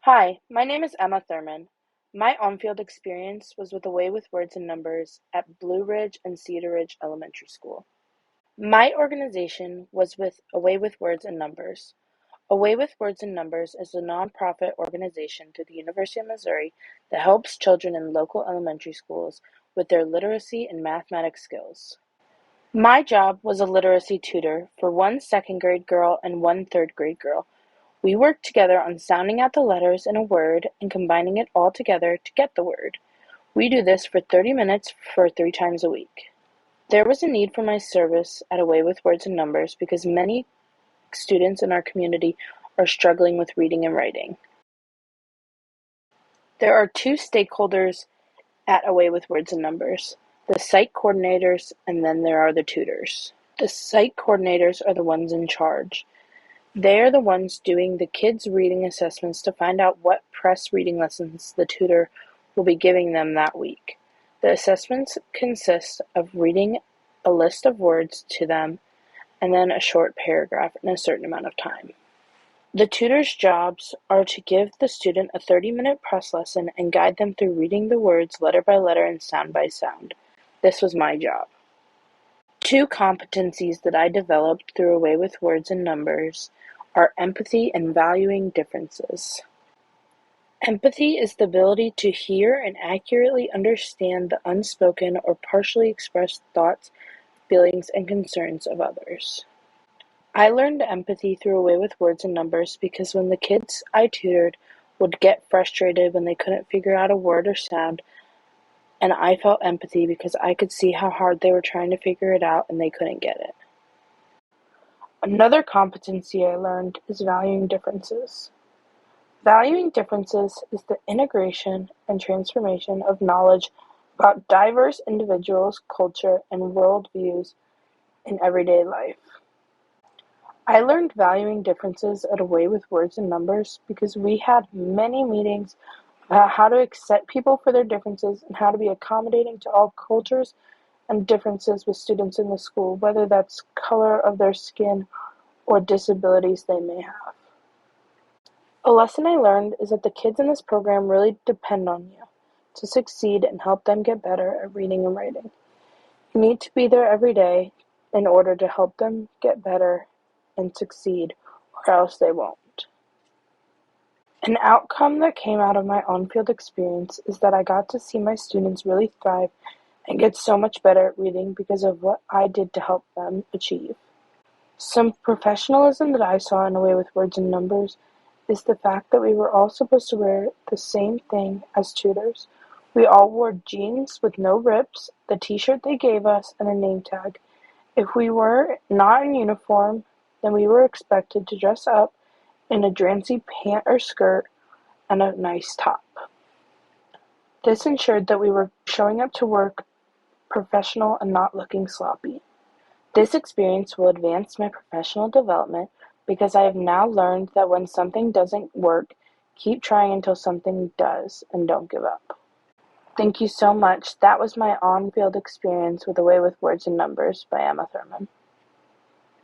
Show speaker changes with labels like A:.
A: Hi, my name is Emma Thurman. My on-field experience was with Away with Words and Numbers at Blue Ridge and Cedar Ridge Elementary School. My organization was with Away with Words and Numbers. Away with Words and Numbers is a nonprofit organization through the University of Missouri that helps children in local elementary schools with their literacy and mathematics skills. My job was a literacy tutor for one second-grade girl and one third-grade girl. We worked together on sounding out the letters in a word and combining it all together to get the word. We do this for 30 minutes for 3 times a week. There was a need for my service at Away with Words and Numbers because many students in our community are struggling with reading and writing. There are 2 stakeholders at Away with Words and Numbers: the site coordinators, and then there are the tutors. The site coordinators are the ones in charge. They are the ones doing the kids' reading assessments to find out what press reading lessons the tutor will be giving them that week. The assessments consist of reading a list of words to them and then a short paragraph in a certain amount of time. The tutor's jobs are to give the student a 30-minute press lesson and guide them through reading the words letter by letter and sound by sound. This was my job. 2 competencies that I developed through Away with Words and Numbers are empathy and valuing differences. Empathy is the ability to hear and accurately understand the unspoken or partially expressed thoughts, feelings, and concerns of others. I learned empathy through Away with Words and Numbers because when the kids I tutored would get frustrated when they couldn't figure out a word or sound, and I felt empathy because I could see how hard they were trying to figure it out and they couldn't get it. Another competency I learned is valuing differences. Valuing differences is the integration and transformation of knowledge about diverse individuals, culture, and worldviews in everyday life. I learned valuing differences at Away with Words and Numbers because we had many meetings about how to accept people for their differences and how to be accommodating to all cultures and differences with students in the school, whether that's color of their skin or disabilities they may have. A lesson I learned is that the kids in this program really depend on you to succeed and help them get better at reading and writing. You need to be there every day in order to help them get better and succeed, or else they won't. An outcome that came out of my on-field experience is that I got to see my students really thrive and get so much better at reading because of what I did to help them achieve. Some professionalism that I saw in Away with Words and Numbers is the fact that we were all supposed to wear the same thing as tutors. We all wore jeans with no rips, the t-shirt they gave us, and a name tag. If we were not in uniform, then we were expected to dress up in a drancy pant or skirt and a nice top. This ensured that we were showing up to work professional and not looking sloppy. This experience will advance my professional development because I have now learned that when something doesn't work, keep trying until something does and don't give up. Thank you so much. That was my on-field experience with Away with Words and Numbers by Emma Thurman.